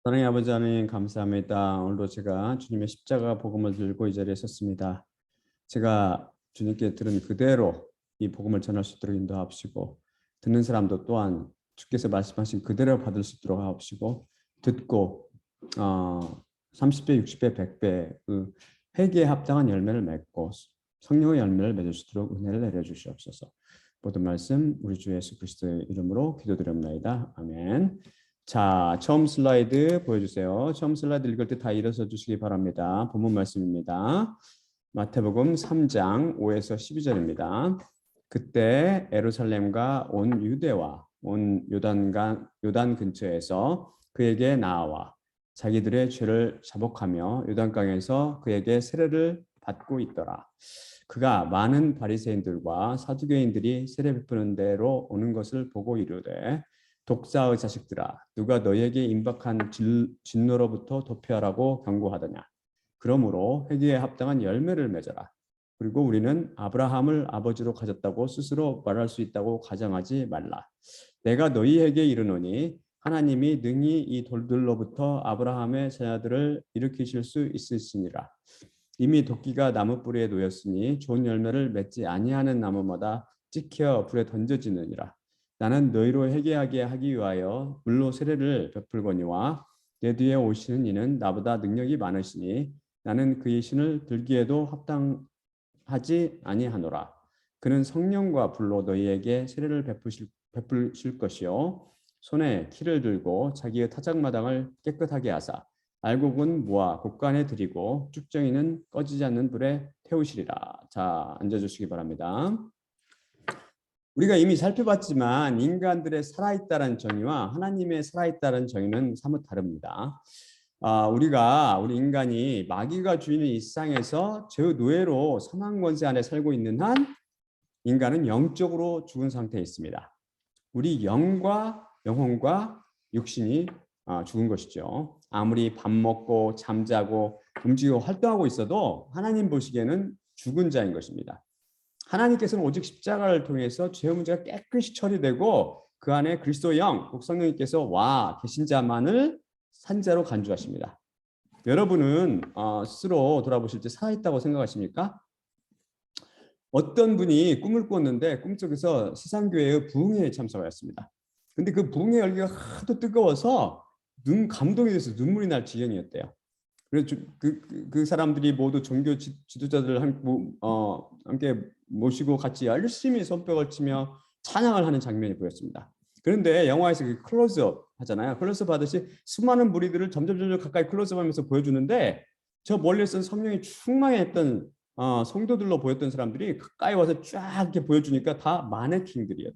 사랑의 아버지 하나님 감사합니다. 오늘도 제가 주님의 십자가 복음을 들고 이 자리에 섰습니다. 제가 주님께 들은 그대로 이 복음을 전할 수 있도록 인도하옵시고 듣는 사람도 또한 주께서 말씀하신 그대로 받을 수 있도록 하옵시고 듣고 30배, 60배, 100배 그 회개에 합당한 열매를 맺고 성령의 열매를 맺을 수 있도록 은혜를 내려주시옵소서. 모든 말씀 우리 주 예수 그리스도의 이름으로 기도드립니다. 아멘. 자, 처음 슬라이드 보여주세요. 처음 슬라이드 읽을 때 다 일어서 주시기 바랍니다. 본문 말씀입니다. 마태복음 3장 5에서 12절입니다. 그때 예루살렘과 온 유대와 온 요단 근처에서 그에게 나와 자기들의 죄를 자복하며 요단강에서 그에게 세례를 받고 있더라. 그가 많은 바리새인들과 사두개인들이 세례 베푸는 데로 오는 것을 보고 이르되 독사의 자식들아 누가 너희에게 임박한 진노로부터 도피하라고 경고하더냐. 그러므로 회개에 합당한 열매를 맺어라. 그리고 우리는 아브라함을 아버지로 가졌다고 스스로 말할 수 있다고 가정하지 말라. 내가 너희에게 이르노니 하나님이 능히 이 돌들로부터 아브라함의 자녀들을 일으키실 수 있으시니라. 이미 도끼가 나무 뿌리에 놓였으니 좋은 열매를 맺지 아니하는 나무마다 찍혀 불에 던져지느니라. 나는 너희로 회개하게 하기 위하여 물로 세례를 베풀거니와 내 뒤에 오시는 이는 나보다 능력이 많으시니 나는 그의 신을 들기에도 합당하지 아니하노라. 그는 성령과 불로 너희에게 세례를 베푸실 것이요 손에 키를 들고 자기의 타작마당을 깨끗하게 하사 알곡은 모아 곡간에 들이고 쭉정이는 꺼지지 않는 불에 태우시리라. 자, 앉아주시기 바랍니다. 우리가 이미 살펴봤지만 인간들의 살아있다는 정의와 하나님의 살아있다는 정의는 사뭇 다릅니다. 우리 인간이 마귀가 주인의 이 세상에서 죄의 노예로 사망 권세 안에 살고 있는 한 인간은 영적으로 죽은 상태에 있습니다. 우리 영혼과 육신이 죽은 것이죠. 아무리 밥 먹고 잠자고 움직이고 활동하고 있어도 하나님 보시기에는 죽은 자인 것입니다. 하나님께서는 오직 십자가를 통해서 죄 문제가 깨끗이 처리되고 그 안에 그리스도의 영, 성령님께서 와 계신 자만을 산자로 간주하십니다. 여러분은 스스로 돌아보실 때 살아있다고 생각하십니까? 어떤 분이 꿈을 꿨는데 꿈속에서 세상교회의 부흥회에 참석하였습니다. 근데 그 부흥회 열기가 하도 뜨거워서 감동이 돼서 눈물이 날 지경이었대요. 그래서 그 사람들이 모두 종교 지도자들을 함께 모시고 같이 열심히 손뼉을 치며 찬양을 하는 장면이 보였습니다. 그런데 영화에서 그 클로즈업 하잖아요. 클로즈업 하듯이 수많은 무리들을 점점 가까이 클로즈업하면서 보여주는데 저 멀리서 성령이 충만했던 성도들로 보였던 사람들이 가까이 와서 쫙 이렇게 보여주니까 다 마네킹들이에요.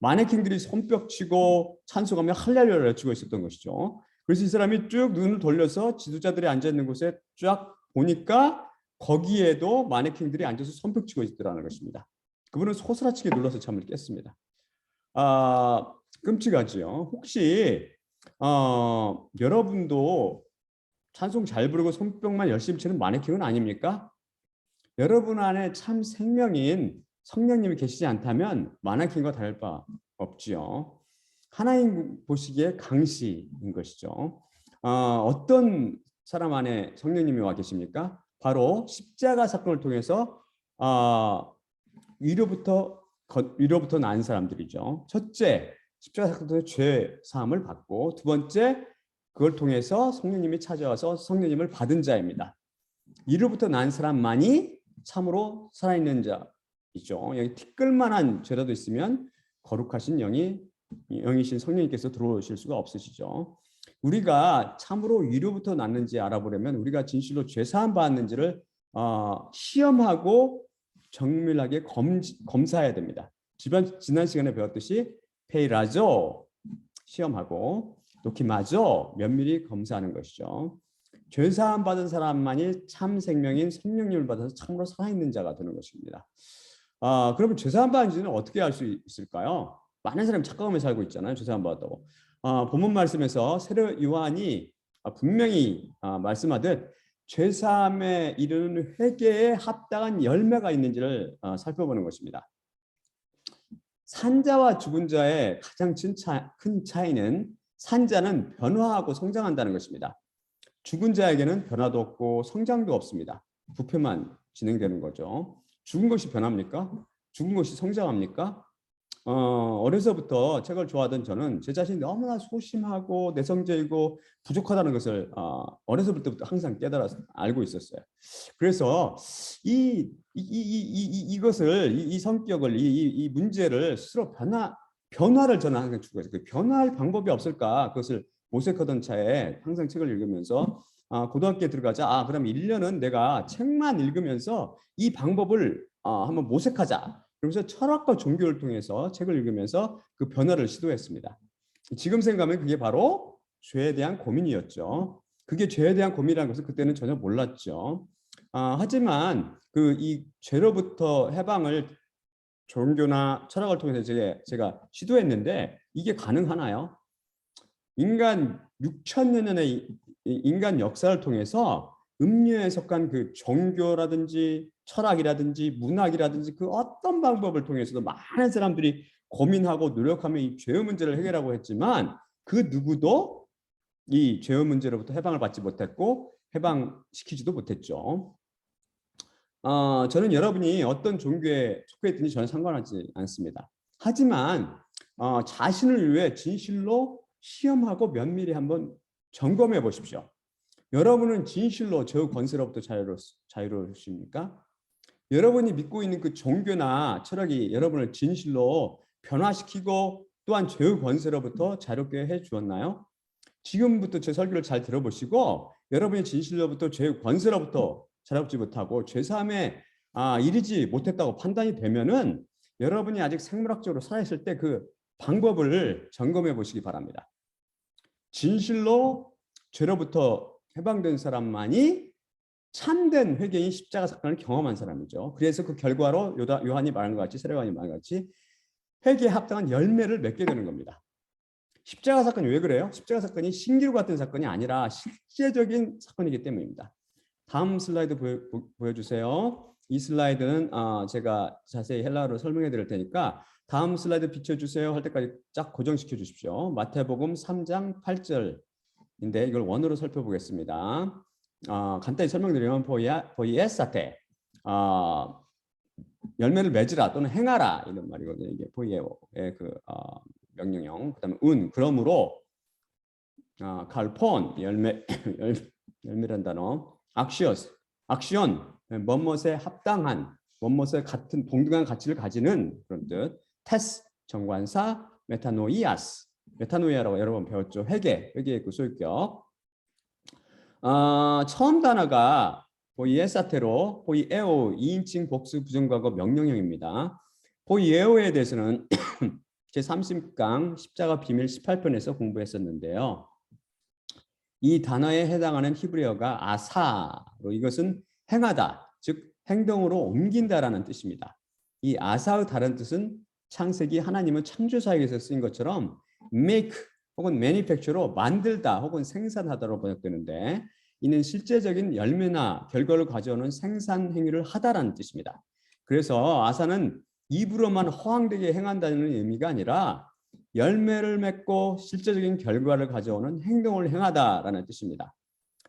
마네킹들이 손뼉치고 찬송하며 할렐루야를 외치고 있었던 것이죠. 그래서 이 사람이 쭉 눈을 돌려서 지도자들이 앉아 있는 곳에 쫙 보니까 거기에도 마네킹들이 앉아서 손뼉치고 있더라는 것입니다. 그분은 소스라치게 눌러서 잠을 깼습니다. 끔찍하지요. 혹시 여러분도 찬송 잘 부르고 손뼉만 열심히 치는 마네킹은 아닙니까? 여러분 안에 참 생명인 성령님이 계시지 않다면 마네킹과 다를 바 없지요. 하나님 보시기에 강시인 것이죠. 어떤 사람 안에 성령님이 와 계십니까? 바로 십자가 사건을 통해서 위로부터 난 사람들이죠. 첫째, 십자가 사건을 통해 죄 사함을 받고 두 번째, 그걸 통해서 성령님이 찾아와서 성령님을 받은 자입니다. 위로부터 난 사람만이 참으로 살아있는 자이죠. 여기 티끌만한 죄라도 있으면 거룩하신 영이신 성령님께서 들어오실 수가 없으시죠. 우리가 참으로 위로부터 났는지 알아보려면 우리가 진실로 죄사함 받았는지를 시험하고 정밀하게 검사해야 됩니다. 지난 시간에 배웠듯이 페이라조 시험하고 도키마조 면밀히 검사하는 것이죠. 죄사함 받은 사람만이 참 생명인 성령님을 받아서 참으로 살아있는 자가 되는 것입니다. 그러면 죄사함 받은지는 어떻게 알 수 있을까요? 많은 사람이 착각하며 살고 있잖아요. 죄사함 받았다고. 본문 말씀에서 세례 요한이 분명히 말씀하듯 죄사함에 이르는 회개에 합당한 열매가 있는지를 살펴보는 것입니다. 산자와 죽은 자의 가장 큰 차이는 산자는 변화하고 성장한다는 것입니다. 죽은 자에게는 변화도 없고 성장도 없습니다. 부패만 진행되는 거죠. 죽은 것이 변합니까? 죽은 것이 성장합니까? 어려서부터 책을 좋아하던 저는 제 자신이 너무나 소심하고 내성적이고 부족하다는 것을 어려서부터 항상 깨달아서 알고 있었어요. 그래서 이것을 이 성격을 이 문제를 스스로 변화를 저는 항상 추구해서 그 변화할 방법이 없을까 그것을 모색하던 차에 항상 책을 읽으면서 고등학교에 들어가자 그럼 1년은 내가 책만 읽으면서 이 방법을 한번 모색하자. 그래서 철학과 종교를 통해서 책을 읽으면서 그 변화를 시도했습니다. 지금 생각하면 그게 바로 죄에 대한 고민이었죠. 그게 죄에 대한 고민이라는 것을 그때는 전혀 몰랐죠. 하지만 이 죄로부터 해방을 종교나 철학을 통해서 제가 시도했는데 이게 가능하나요? 인간 6천년의 인간 역사를 통해서 음료에 속한 그 종교라든지 철학이라든지 문학이라든지 그 어떤 방법을 통해서도 많은 사람들이 고민하고 노력하며 이 죄의 문제를 해결하고 했지만 그 누구도 이 죄의 문제로부터 해방을 받지 못했고 해방시키지도 못했죠. 저는 여러분이 어떤 종교에 속해 있든지 전혀 상관하지 않습니다. 하지만 자신을 위해 진실로 시험하고 면밀히 한번 점검해 보십시오. 여러분은 진실로 저 권세로부터 자유로우십니까? 여러분이 믿고 있는 그 종교나 철학이 여러분을 진실로 변화시키고 또한 죄의 권세로부터 자유롭게 해 주었나요? 지금부터 제 설교를 잘 들어보시고 여러분이 진실로부터 죄의 권세로부터 자유롭지 못하고 죄사함에 이르지 못했다고 판단이 되면은 여러분이 아직 생물학적으로 살아있을 때 그 방법을 점검해 보시기 바랍니다. 진실로 죄로부터 해방된 사람만이 참된 회개인 십자가 사건을 경험한 사람이죠. 그래서 그 결과로 요한이 말한 것 같이 세례요한이 말한 것 같이 회개에 합당한 열매를 맺게 되는 겁니다. 십자가 사건이 왜 그래요? 십자가 사건이 신기루 같은 사건이 아니라 실제적인 사건이기 때문입니다. 다음 슬라이드 보여주세요. 이 슬라이드는 제가 자세히 헬라어로 설명해 드릴 테니까 다음 슬라이드 비춰주세요 할 때까지 쫙 고정시켜 주십시오. 마태복음 3장 8절인데 이걸 원어로 살펴보겠습니다. 간단히 설명드리면 보이에사테 열매를 맺으라 또는 행하라 이런 말이거든요. 이게 보이에오의 그 명령형. 그다음에 그러므로 갈폰 열매란 단어 액션 뭐뭇에 합당한 뭐뭇에 같은 동등한 가치를 가지는 그런 뜻. 테스 정관사 메타노이아라고 여러 번 배웠죠. 회개의 그 소유격. 처음 단어가 보이에사테로 보이에오 2인칭 복수 부정과거 명령형입니다. 보이에오에 대해서는 제30강 십자가 비밀 18편에서 공부했었는데요. 이 단어에 해당하는 히브리어가 아사로 이것은 행하다, 즉 행동으로 옮긴다라는 뜻입니다. 이 아사의 다른 뜻은 창세기 하나님은 창조사에게서 쓰인 것처럼 make 혹은 manufacture로 만들다 혹은 생산하다로 번역되는데 이는 실제적인 열매나 결과를 가져오는 생산 행위를 하다라는 뜻입니다. 그래서 아사는 입으로만 허황되게 행한다는 의미가 아니라 열매를 맺고 실제적인 결과를 가져오는 행동을 행하다라는 뜻입니다.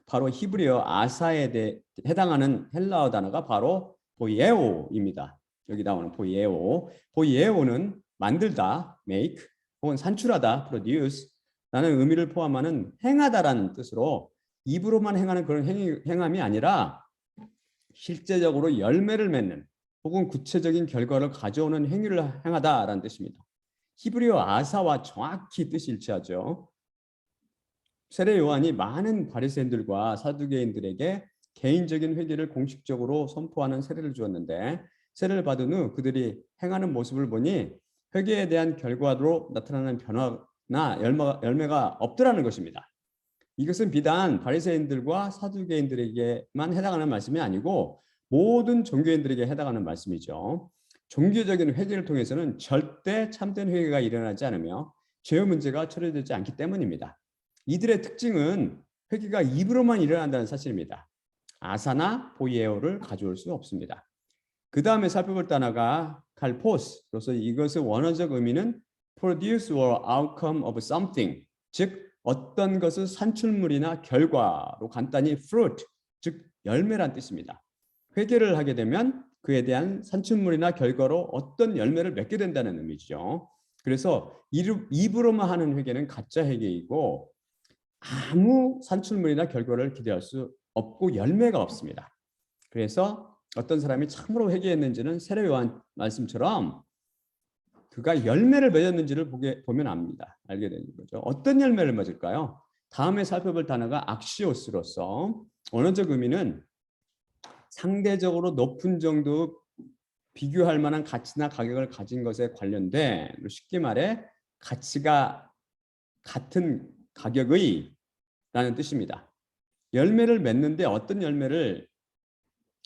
바로 히브리어 아사에 해당하는 헬라어 단어가 바로 보이에오입니다. 여기 나오는 보이에오는 만들다, make, 혹은 산출하다, produce 라는 의미를 포함하는 행하다라는 뜻으로 입으로만 행하는 그런 행함이 아니라 실제적으로 열매를 맺는 혹은 구체적인 결과를 가져오는 행위를 행하다라는 뜻입니다. 히브리어 아사와 정확히 뜻이 일치하죠. 세례 요한이 많은 바리새인들과 사두개인들에게 개인적인 회개를 공식적으로 선포하는 세례를 주었는데 세례를 받은 후 그들이 행하는 모습을 보니 회개에 대한 결과로 나타나는 변화나 열매가 없더라는 것입니다. 이것은 비단 바리새인들과 사두개인들에게만 해당하는 말씀이 아니고 모든 종교인들에게 해당하는 말씀이죠. 종교적인 회개를 통해서는 절대 참된 회개가 일어나지 않으며 죄의 문제가 처리되지 않기 때문입니다. 이들의 특징은 회개가 입으로만 일어난다는 사실입니다. 아사나 보이에오를 가져올 수 없습니다. 그 다음에 살펴볼 단어가 칼포스로서 이것의 원어적 의미는 produce or outcome of something 즉 어떤 것을 산출물이나 결과로 간단히 fruit, 즉 열매란 뜻입니다. 회개를 하게 되면 그에 대한 산출물이나 결과로 어떤 열매를 맺게 된다는 의미죠. 그래서 입으로만 하는 회개는 가짜 회개이고 아무 산출물이나 결과를 기대할 수 없고 열매가 없습니다. 그래서 어떤 사람이 참으로 회개했는지는 세례 요한 말씀처럼 그가 열매를 맺었는지를 보면 압니다. 알게 되는 거죠. 어떤 열매를 맺을까요? 다음에 살펴볼 단어가 악시오스로서 언어적 의미는 상대적으로 높은 정도 비교할 만한 가치나 가격을 가진 것에 관련돼 쉽게 말해 가치가 같은 가격의 라는 뜻입니다. 열매를 맺는데 어떤 열매를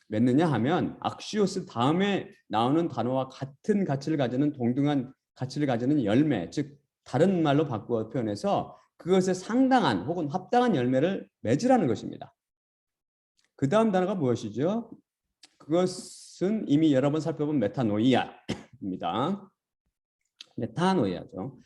맺느냐 하면 악시오스 다음에 나오는 단어와 같은 가치를 가지는 동등한 가치를 가지는 열매, 즉 다른 말로 바꾸어 표현해서 그것에 상당한 혹은 합당한 열매를 맺으라는 것입니다. 그 다음 단어가 무엇이죠? 그것은 이미 여러 번 살펴본 메타노이아입니다. 메타노이아죠.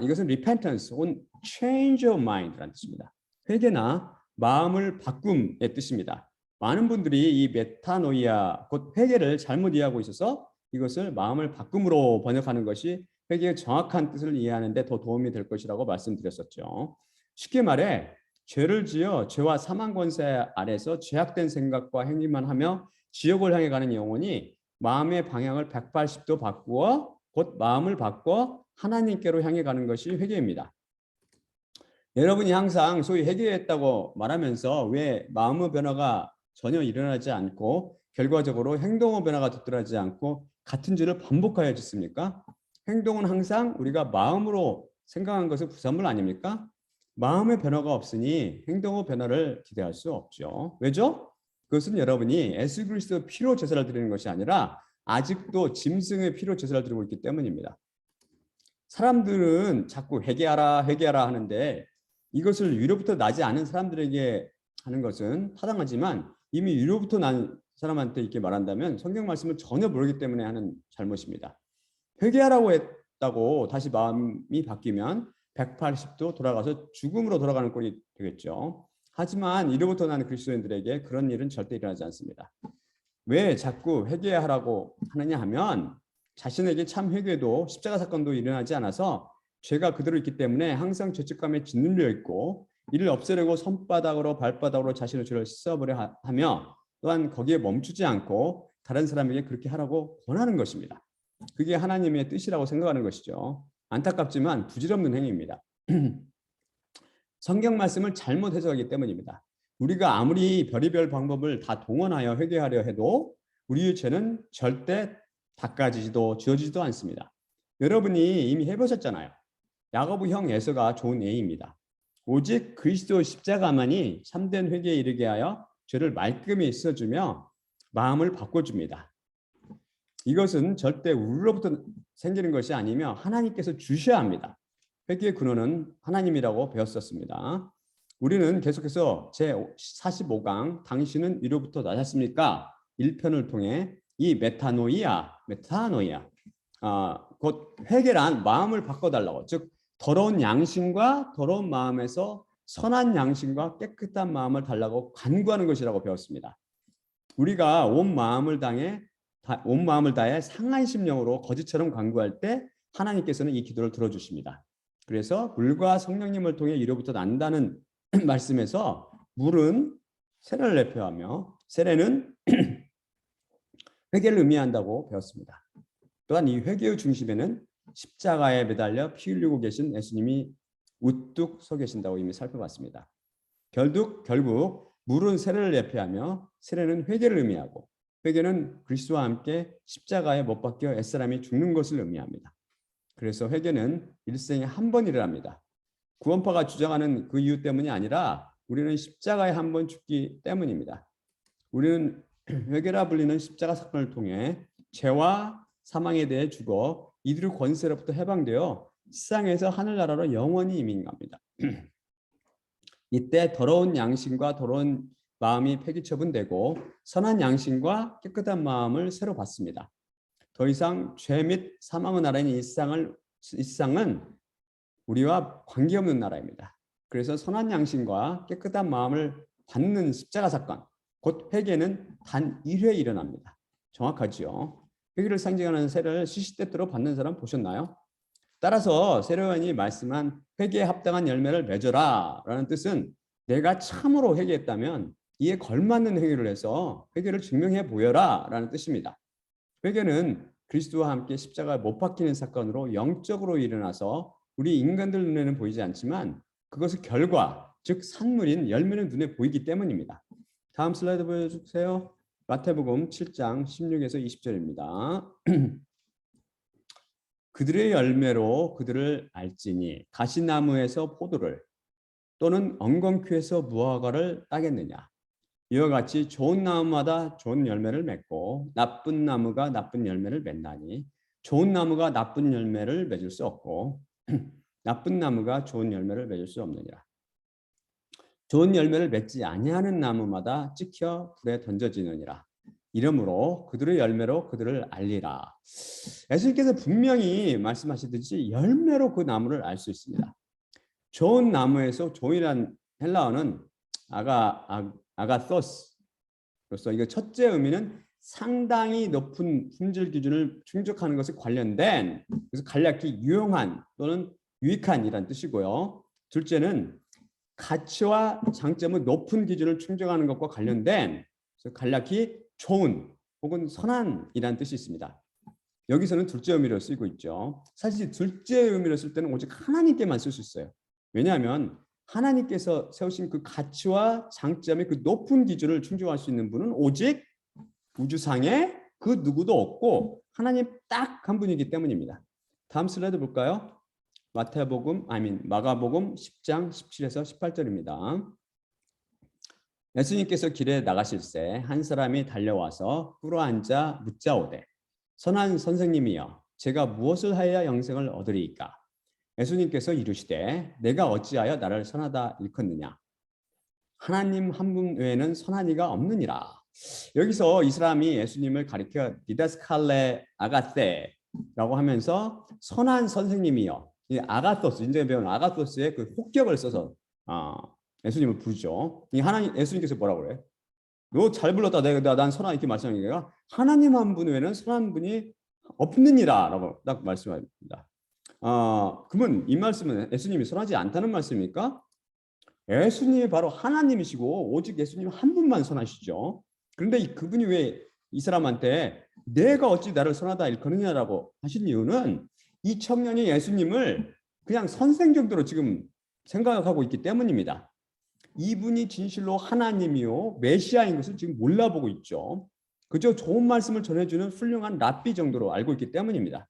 이것은 repentance 혹은 change of mind라는 뜻입니다. 회개나 마음을 바꿈의 뜻입니다. 많은 분들이 이 메타노이아, 곧 회개를 잘못 이해하고 있어서 이것을 마음을 바꿈으로 번역하는 것이 회개의 정확한 뜻을 이해하는 데 더 도움이 될 것이라고 말씀드렸었죠. 쉽게 말해 죄를 지어 죄와 사망 권세 아래서 죄악된 생각과 행위만 하며 지옥을 향해 가는 영혼이 마음의 방향을 180도 바꾸어 곧 마음을 바꿔 하나님께로 향해 가는 것이 회개입니다. 여러분이 항상 소위 회개했다고 말하면서 왜 마음의 변화가 전혀 일어나지 않고 결과적으로 행동의 변화가 도달하지 않고 같은 죄를 반복하여 짓습니까? 행동은 항상 우리가 마음으로 생각한 것의 부산물 아닙니까? 마음의 변화가 없으니 행동의 변화를 기대할 수 없죠. 왜죠? 그것은 여러분이 예수 그리스도의 피로 제사를 드리는 것이 아니라 아직도 짐승의 피로 제사를 드리고 있기 때문입니다. 사람들은 자꾸 회개하라 회개하라 하는데 이것을 위로부터 나지 않은 사람들에게 하는 것은 타당하지만 이미 위로부터 난 사람한테 이렇게 말한다면 성경 말씀을 전혀 모르기 때문에 하는 잘못입니다. 회개하라고 했다고 다시 마음이 바뀌면 180도 돌아가서 죽음으로 돌아가는 꼴이 되겠죠. 하지만 이로부터 나는 그리스도인들에게 그런 일은 절대 일어나지 않습니다. 왜 자꾸 회개하라고 하느냐 하면 자신에게 참 회개도 십자가 사건도 일어나지 않아서 죄가 그대로 있기 때문에 항상 죄책감에 짓눌려 있고 이를 없애려고 손바닥으로 발바닥으로 자신의 죄를 씻어버려 하며 또한 거기에 멈추지 않고 다른 사람에게 그렇게 하라고 권하는 것입니다. 그게 하나님의 뜻이라고 생각하는 것이죠. 안타깝지만 부질없는 행위입니다. 성경 말씀을 잘못 해석하기 때문입니다. 우리가 아무리 별의별 방법을 다 동원하여 회개하려 해도 우리의 죄는 절대 닦아지지도 지워지지도 않습니다. 여러분이 이미 해보셨잖아요. 야고보형 에서가 좋은 예입니다. 오직 그리스도의 십자가만이 참된 회개에 이르게 하여 죄를 말끔히 씻어주며 마음을 바꿔줍니다. 이것은 절대 우리로부터 생기는 것이 아니며 하나님께서 주셔야 합니다. 회개의 근원은 하나님이라고 배웠었습니다. 우리는 계속해서 제45강 당신은 위로부터 나셨습니까? 1편을 통해 이 메타노이아 곧 회개란 마음을 바꿔달라고, 즉 더러운 양심과 더러운 마음에서 선한 양심과 깨끗한 마음을 달라고 간구하는 것이라고 배웠습니다. 우리가 온 마음을 다해 상한 심령으로 거짓처럼 간구할 때 하나님께서는 이 기도를 들어주십니다. 그래서 물과 성령님을 통해 이로부터 난다는 말씀에서 물은 세례를 내표하며 세례는 회개를 의미한다고 배웠습니다. 또한 이 회개의 중심에는 십자가에 매달려 피 흘리고 계신 예수님이 우뚝 서 계신다고 이미 살펴봤습니다. 결국 물은 세례를 예표하며 세례는 회개를 의미하고 회개는 그리스도와 함께 십자가에 못 박혀 옛사람이 죽는 것을 의미합니다. 그래서 회개는 일생에 한 번 일어납니다. 구원파가 주장하는 그 이유 때문이 아니라 우리는 십자가에 한 번 죽기 때문입니다. 우리는 회개라 불리는 십자가 사건을 통해 죄와 사망에 대해 죽어 이들의 권세로부터 해방되어 세상에서 하늘나라로 영원히 이민갑니다. 이때 더러운 양심과 더러운 마음이 폐기처분되고 선한 양심과 깨끗한 마음을 새로 받습니다. 더 이상 죄 및 사망의 나라인 이 세상은 우리와 관계없는 나라입니다. 그래서 선한 양심과 깨끗한 마음을 받는 십자가 사건, 곧 회개는 단 1회 일어납니다. 정확하지요? 회개를 상징하는 세례를 시시때때로 받는 사람 보셨나요? 따라서 세례요한이 말씀한 회개에 합당한 열매를 맺어라 라는 뜻은 내가 참으로 회개했다면 이에 걸맞는 행위를 해서 회개를 증명해 보여라 라는 뜻입니다. 회개는 그리스도와 함께 십자가에 못 박히는 사건으로 영적으로 일어나서 우리 인간들 눈에는 보이지 않지만 그것의 결과, 즉 산물인 열매는 눈에 보이기 때문입니다. 다음 슬라이드 보여주세요. 마태복음 7장 16에서 20절입니다. 그들의 열매로 그들을 알지니 가시나무에서 포도를 또는 엉겅퀴에서 무화과를 따겠느냐. 이와 같이 좋은 나무마다 좋은 열매를 맺고 나쁜 나무가 나쁜 열매를 맺나니 좋은 나무가 나쁜 열매를 맺을 수 없고 나쁜 나무가 좋은 열매를 맺을 수 없느니라. 좋은 열매를 맺지 아니하는 나무마다 찍혀 불에 던져지느니라. 이러므로 그들의 열매로 그들을 알리라. 예수님께서 분명히 말씀하시듯이 열매로 그 나무를 알 수 있습니다. 좋은 나무에서 좋이란 헬라어는 아가소스로서 이거 첫째 의미는 상당히 높은 품질 기준을 충족하는 것에 관련된, 그래서 간략히 유용한 또는 유익한이란 뜻이고요. 둘째는 가치와 장점의 높은 기준을 충족하는 것과 관련된, 그래서 간략히 좋은 혹은 선한이라는 뜻이 있습니다. 여기서는 둘째 의미로 쓰이고 있죠. 사실 둘째 의미로 쓸 때는 오직 하나님께만 쓸 수 있어요. 왜냐하면 하나님께서 세우신 그 가치와 장점의 그 높은 기준을 충족할 수 있는 분은 오직 우주상에 그 누구도 없고 하나님 딱 한 분이기 때문입니다. 다음 슬라이드 볼까요? 마가복음 10장 17에서 18절입니다. 예수님께서 길에 나가실새 한 사람이 달려와서 꿇어앉아 묻자오되 선한 선생님이여 제가 무엇을 하여야 영생을 얻으리이까? 예수님께서 이르시되 내가 어찌하여 나를 선하다 일컫느냐? 하나님 한 분 외에는 선한 이가 없느니라. 여기서 이 사람이 예수님을 가리켜 디다스칼레 아가세라고 하면서 선한 선생님이여, 이 아가토스, 인제 배운 아가토스의 그 혹격을 써서 예수님을 부르죠. 이 하나님, 예수님께서 뭐라고 그래? 너 잘 불렀다. 난 선한, 이렇게 말씀하니까 하나님 한 분 외에는 선한 분이 없느니라라고 딱 말씀합니다. 그러면 이 말씀은 예수님이 선하지 않다는 말씀입니까? 예수님이 바로 하나님이시고 오직 예수님 한 분만 선하시죠. 그런데 그분이 왜 이 사람한테 내가 어찌 나를 선하다 일컫느냐라고 하신 이유는 이 청년이 예수님을 그냥 선생 정도로 지금 생각하고 있기 때문입니다. 이분이 진실로 하나님이요 메시아인 것을 지금 몰라보고 있죠. 그저 좋은 말씀을 전해주는 훌륭한 랍비 정도로 알고 있기 때문입니다.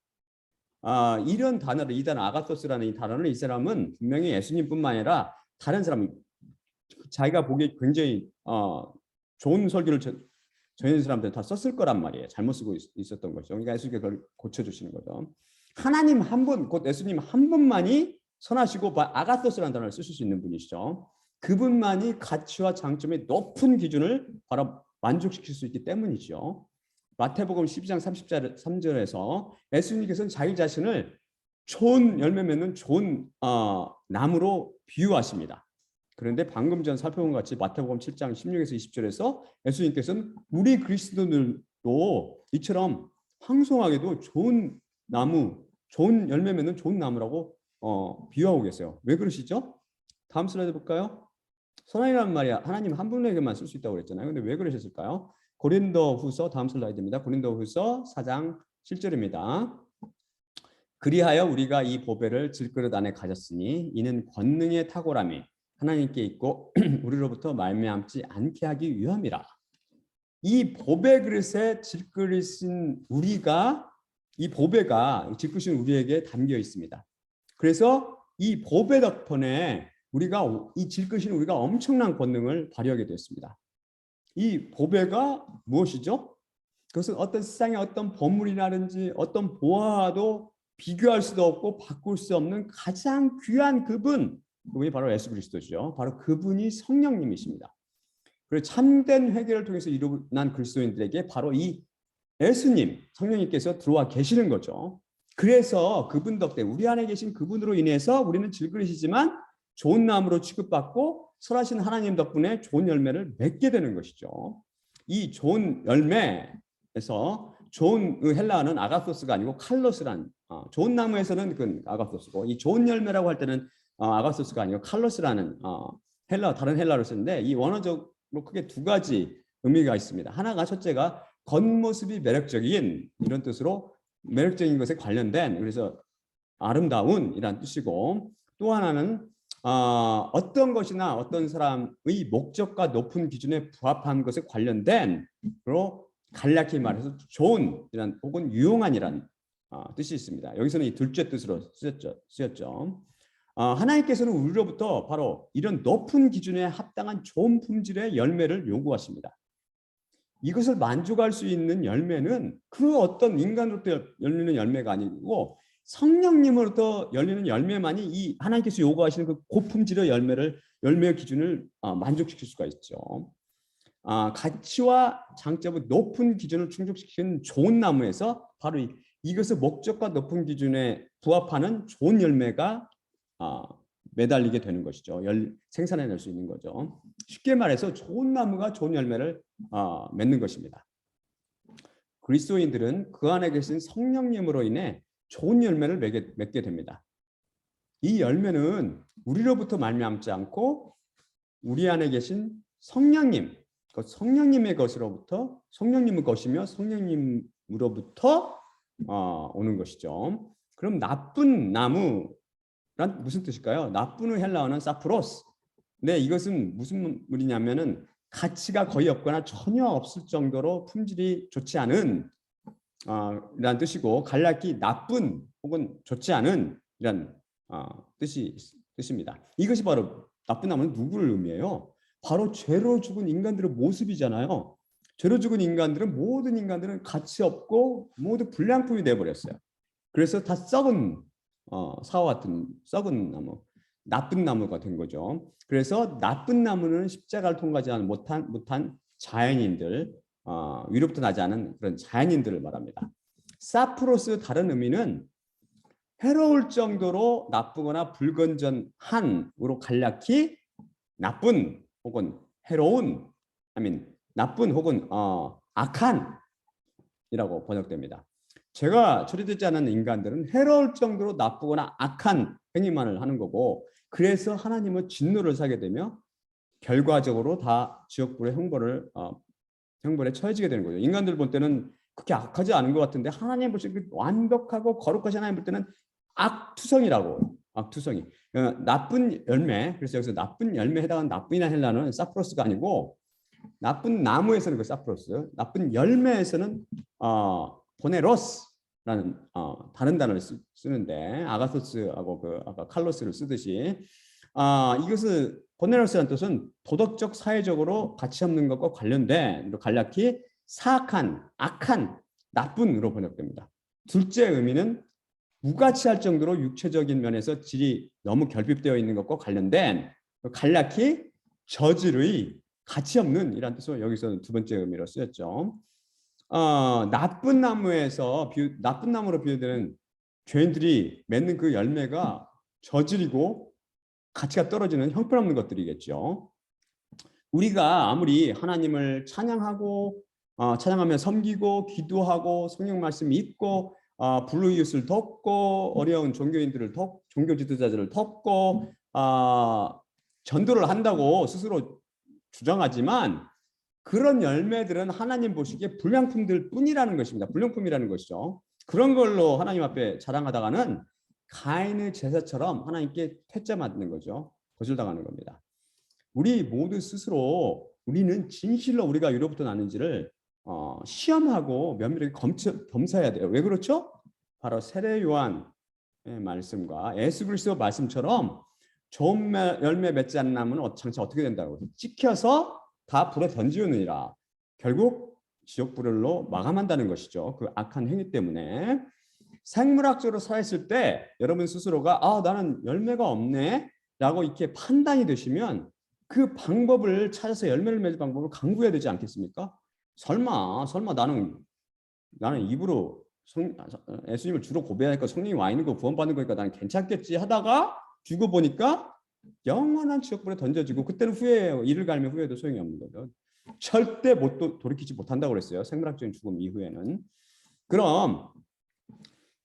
이런 단어를, 이 단어 아가토스라는 이 단어를 이 사람은 분명히 예수님뿐만 아니라 다른 사람, 자기가 보기에 굉장히 좋은 설교를 전해준 사람들 다 썼을 거란 말이에요. 잘못 쓰고 있었던 거죠. 그러니까 예수님께서 그걸 고쳐주시는 거죠. 하나님 한 분, 곧 예수님 한 분만이 선하시고 아가토스라는 단어를 쓰실 수 있는 분이시죠. 그분만이 가치와 장점의 높은 기준을 바로 만족시킬 수 있기 때문이죠. 마태복음 12장 33절에서 예수님께서는 자기 자신을 좋은 열매 맺는 좋은 나무로 비유하십니다. 그런데 방금 전 살펴본 것 같이 마태복음 7장 16에서 20절에서 예수님께서는 우리 그리스도들도 이처럼 황송하게도 좋은 나무, 좋은 열매 맺는 좋은 나무라고 비유하고 계세요. 왜 그러시죠? 다음 슬라이드 볼까요? 선한이라는 말이 하나님 한 분에게만 쓸 수 있다고 그랬잖아요. 근데 왜 그러셨을까요? 고린도후서, 다음 슬라이드입니다. 고린도후서 4장 7절입니다. 그리하여 우리가 이 보배를 질그릇 안에 가졌으니 이는 권능의 탁월함이 하나님께 있고 우리로부터 말미암지 않게 하기 위함이라. 이 보배 그릇에 질그릇인 우리가, 이 보배가 질그릇인 우리에게 담겨 있습니다. 그래서 이 보배 덕분에 우리가, 이 질그릇인 우리가 엄청난 권능을 발휘하게 됐습니다. 이 보배가 무엇이죠? 그것은 어떤 세상의 어떤 보물이라든지 어떤 보화도 비교할 수도 없고 바꿀 수 없는 가장 귀한 그분이 바로 예수 그리스도죠. 바로 그분이 성령님이십니다. 그리고 참된 회개를 통해서 일어난 그리스도인들에게 바로 이 예수님, 성령님께서 들어와 계시는 거죠. 그래서 그분 덕분에 우리 안에 계신 그분으로 인해서 우리는 질그릇이지만 좋은 나무로 취급받고 설하신 하나님 덕분에 좋은 열매를 맺게 되는 것이죠. 이 좋은 열매에서 좋은 헬라어는 아가소스가 아니고 칼로스란 좋은 나무에서는 그 아가소스고 이 좋은 열매라고 할 때는 아가소스가 아니고 칼로스라는 다른 헬라어를 쓰는데 이 원어적으로 크게 두 가지 의미가 있습니다. 하나가 첫째가 겉모습이 매력적인 이런 뜻으로 매력적인 것에 관련된 그래서 아름다운이란 뜻이고 또 하나는 어떤 것이나 어떤 사람의 목적과 높은 기준에 부합한 것에 관련된 그로 간략히 말해서 좋은이란 혹은 유용한이란 뜻이 있습니다. 여기서는 이 둘째 뜻으로 쓰였죠. 하나님께서는 우리로부터 바로 이런 높은 기준에 합당한 좋은 품질의 열매를 요구하십니다. 이것을 만족할 수 있는 열매는 그 어떤 인간으로부터 열리는 열매가 아니고 성령님으로부터 열리는 열매만이 이 하나님께서 요구하시는 그 고품질의 열매의 기준을 만족시킬 수가 있죠. 가치와 장점의 높은 기준을 충족시키는 좋은 나무에서 바로 이것의 목적과 높은 기준에 부합하는 좋은 열매가 매달리게 되는 것이죠. 생산해낼 수 있는 거죠. 쉽게 말해서 좋은 나무가 좋은 열매를 맺는 것입니다. 그리스도인들은 그 안에 계신 성령님으로 인해 좋은 열매를 맺게 됩니다. 이 열매는 우리로부터 말미암지 않고 우리 안에 계신 성령님, 그 성령님의 것으로부터 성령님의 것이며 성령님으로부터 오는 것이죠. 그럼 나쁜 나무란 무슨 뜻일까요? 나쁜 헬라어는 사프로스. 네, 이것은 무슨 말이냐면은 가치가 거의 없거나 전혀 없을 정도로 품질이 좋지 않은 이란 뜻이고 간략히 나쁜 혹은 좋지 않은 이란 뜻입니다. 이것이 바로 나쁜 나무는 누구를 의미해요? 바로 죄로 죽은 인간들의 모습이잖아요. 죄로 죽은 인간들은 모든 인간들은 가치 없고 모두 불량품이 되어버렸어요. 그래서 다 썩은 사와 같은 썩은 나무, 나쁜 나무가 된 거죠. 그래서 나쁜 나무는 십자가를 통과하지 못한 자연인들, 위로부터 나지 않은 그런 자연인들을 말합니다. 사프로스 다른 의미는 해로울 정도로 나쁘거나 불건전한으로 간략히 나쁜 혹은 해로운, 나쁜 혹은 악한이라고 번역됩니다. 죄가 처리되지 않은 인간들은 해로울 정도로 나쁘거나 악한 행위만을 하는 거고 그래서 하나님은 진노를 사게 되며 결과적으로 다 지옥불의 형벌에 처해지게 되는 거죠. 인간들 볼 때는 그렇게 악하지 않은 것 같은데 하나님 보시기에 완벽하고 거룩하신 하나님 볼 때는 악투성이라고. 악투성이. 나쁜 열매. 그래서 여기서 나쁜 열매에 해당하는 나쁜이라는 헬라어는 사프로스가 아니고 나쁜 나무에서는 그 사프로스, 나쁜 열매에서는 보네로스라는 다른 단어를 쓰는데 아가소스하고 아까 칼로스를 쓰듯이 이것은 보네로스라는 뜻은 도덕적 사회적으로 가치 없는 것과 관련된 간략히 사악한, 악한, 나쁜으로 번역됩니다. 둘째 의미는 무가치할 정도로 육체적인 면에서 질이 너무 결핍되어 있는 것과 관련된 간략히 저질의 가치 없는 이란 뜻으로 여기서는 두 번째 의미로 쓰였죠. 나쁜 나무로 비유되는 죄인들이 맺는 그 열매가 저질이고 가치가 떨어지는 형편없는 것들이겠죠. 우리가 아무리 하나님을 찬양하며 섬기고 기도하고 성령 말씀 읽고 불우이웃을 돕고 어려운 종교 지도자들을 돕고 전도를 한다고 스스로 주장하지만 그런 열매들은 하나님 보시기에 불량품들 뿐이라는 것입니다. 불량품이라는 것이죠. 그런 걸로 하나님 앞에 자랑하다가는 가인의 제사처럼 하나님께 퇴짜 맞는 거죠. 거절당하는 겁니다. 우리 모두 스스로 우리는 진실로 우리가 위로부터 나는지를 시험하고 면밀하게 검사해야 돼요. 왜 그렇죠? 바로 세례 요한의 말씀과 예수 그리스도 말씀처럼 좋은 열매 맺지 않는 나무는 장차 어떻게 된다고 찍혀서 다 불에 던지느니라. 결국 지옥불로 마감한다는 것이죠. 그 악한 행위 때문에. 생물학적으로 살았을 때 여러분 스스로가 나는 열매가 없네 라고 이렇게 판단이 되시면 그 방법을 찾아서 열매를 맺을 방법을 강구해야 되지 않겠습니까? 설마 나는 입으로 예수님을 주로 고백하니까 성령이 와 있는 거 구원받는 거니까 나는 괜찮겠지 하다가 죽어 보니까 영원한 지옥불에 던져지고 그때는 후회해요. 이를 갈면 후회도 소용이 없는 거죠. 절대 돌이키지 못한다고 그랬어요. 생물학적인 죽음 이후에는. 그럼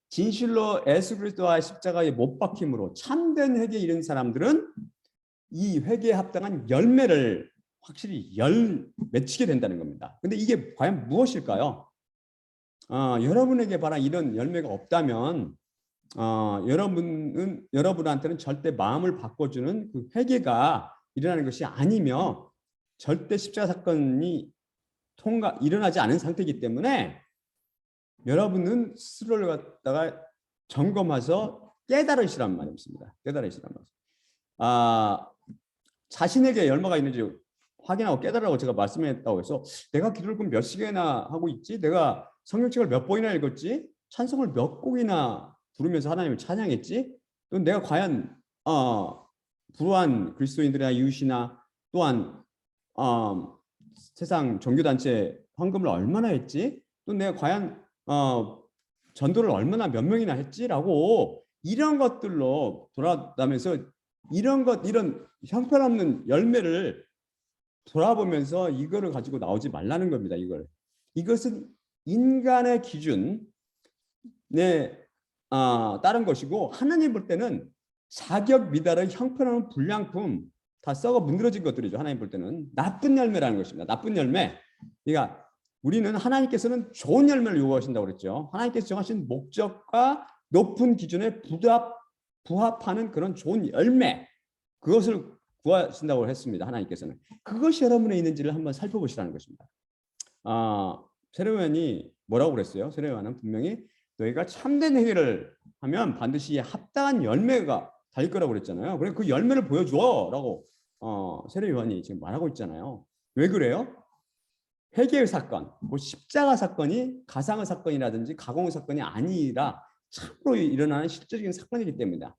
진실로 예수 그리스도와의 십자가에 못 박힘으로 참된 회개에 이른 사람들은 이 회개에 합당한 열매를 확실히 맺히게 된다는 겁니다. 근데 이게 과연 무엇일까요? 여러분에게 바로 이런 열매가 없다면 여러분한테는 절대 마음을 바꿔주는 그 회개가 일어나는 것이 아니며 절대 십자가 사건이 일어나지 않은 상태이기 때문에 여러분은 스스로를 갖다가 점검해서 깨달으시란 말입니다. 깨달으시란 말. 자신에게 열매가 있는지 확인하고 깨달으라고 제가 말씀했다고 해서 내가 기도를 그럼 몇 시간이나 하고 있지? 내가 성경책을 몇 번이나 읽었지? 찬송을 몇 곡이나 부르면서 하나님을 찬양했지? 또 내가 과연 불우한 그리스도인들이나 이웃이나 또한 세상 종교단체 헌금을 얼마나 했지? 또 내가 과연 전도를 얼마나 몇 명이나 했지라고 이런 것들로 돌아다면서 이런 형편없는 열매를 돌아보면서 이거를 가지고 나오지 말라는 겁니다. 이것은 인간의 기준에 따른 것이고 하나님 볼 때는 자격 미달의 형편없는 불량품 다 썩어 문드러진 것들이죠. 하나님 볼 때는 나쁜 열매라는 것입니다. 나쁜 열매. 그러니까 우리는 하나님께서는 좋은 열매를 요구하신다고 그랬죠. 하나님께서 정하신 목적과 높은 기준에 부합하는 그런 좋은 열매, 그것을 구하신다고 했습니다. 하나님께서는. 그것이 여러분에 있는지를 한번 살펴보시라는 것입니다. 세례요한이 뭐라고 그랬어요? 세례요한은 분명히 너희가 참된 회개를 하면 반드시 합당한 열매가 달릴 거라고 그랬잖아요. 그래서 그 열매를 보여줘라고 세례요한이 지금 말하고 있잖아요. 왜 그래요? 회개의 사건, 그 십자가 사건이 가상의 사건이라든지 가공의 사건이 아니라 참으로 일어나는 실질적인 사건이기 때문이다.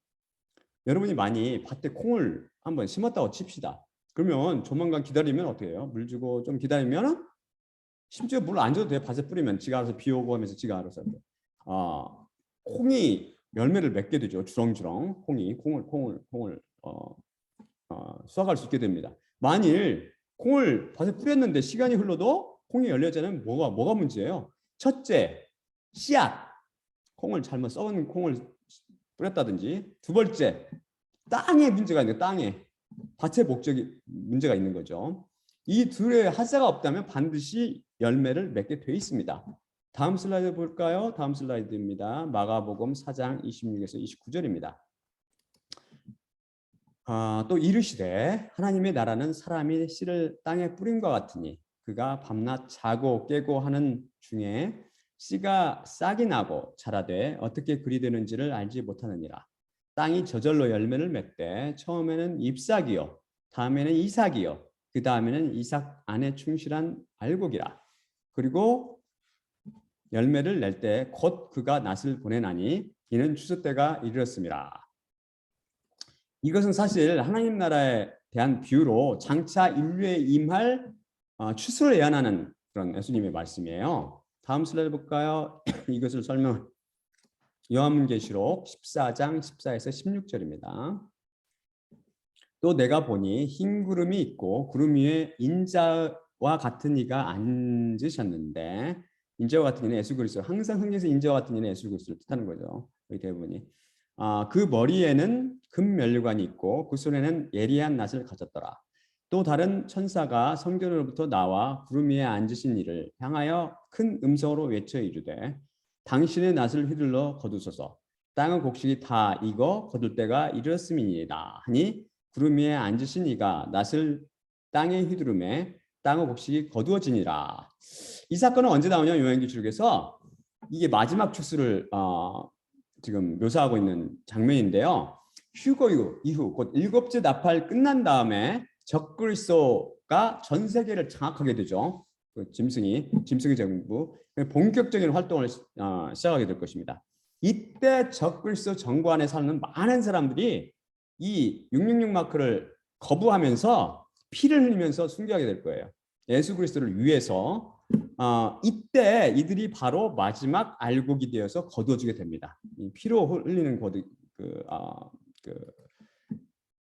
여러분이 많이 밭에 콩을 한번 심었다고 칩시다. 그러면 조만간 기다리면 어떻게 해요? 물 주고 좀 기다리면 심지어 물 안 줘도 돼요. 밭에 뿌리면 지가 알아서 비 오고 하면서 지가 알아서 콩이 열매를 맺게 되죠. 주렁주렁 콩을 수확할 수 있게 됩니다. 만일 콩을 밭에 뿌렸는데 시간이 흘러도 콩이 열리지 않으면 뭐가 문제예요? 첫째, 씨앗. 콩을 잘못 썩은 콩을 뿌렸다든지, 두 번째, 땅에 문제가 있는 거예요. 땅에. 밭의 목적이 문제가 있는 거죠. 이 둘의 하자가 없다면 반드시 열매를 맺게 돼 있습니다. 다음 슬라이드 볼까요? 다음 슬라이드입니다. 마가복음 4장 26에서 29절입니다. 또 이르시되 하나님의 나라는 사람이 씨를 땅에 뿌림과 같으니 그가 밤낮 자고 깨고 하는 중에 씨가 싹이 나고 자라되 어떻게 그리 되는지를 알지 못하느니라. 땅이 저절로 열매를 맺되 처음에는 잎사귀요 다음에는 이삭이요 그 다음에는 이삭 안에 충실한 알곡이라. 그리고 열매를 낼 때 곧 그가 낫을 보내나니 이는 추수 때가 이르렀음이라. 이것은 사실 하나님 나라에 대한 비유로 장차 인류에 임할 추수를 예언하는 그런 예수님의 말씀이에요. 다음 슬라이드 볼까요? 이것을 설명 요한계시록 14장 14에서 16절입니다. 또 내가 보니 흰 구름이 있고 구름 위에 인자와 같은 이가 앉으셨는데, 인자와 같은 이는 예수 그리스도, 항상 성경에서 인자와 같은 이는 예수 그리스도를 뜻하는 거죠. 거의 대부분이. 그 머리에는 금 면류관이 있고 그 손에는 예리한 낫을 가졌더라. 또 다른 천사가 성전으로부터 나와 구름 위에 앉으신 이를 향하여 큰 음성으로 외쳐 이르되 당신의 낫을 휘둘러 거두소서. 땅의 곡식이 다 익어 거둘 때가 이르렀음이니이다 하니 구름 위에 앉으신 이가 낫을 땅에 휘두르매 땅의 곡식이 거두어지니라. 이 사건은 언제 나오냐? 요한계시록에서 이게 마지막 추수를 지금 묘사하고 있는 장면인데요. 휴거 이후 곧 일곱째 나팔 끝난 다음에 적그리스도가 전 세계를 장악하게 되죠. 그 짐승의 정부 본격적인 활동을 시작하게 될 것입니다. 이때 적그리스도 정부 안에 사는 많은 사람들이 이 666 마크를 거부하면서 피를 흘리면서 순교하게 될 거예요. 예수 그리스도를 위해서 이때 이들이 바로 마지막 알곡이 되어서 거두어지게 됩니다. 이 피로 흘리는 그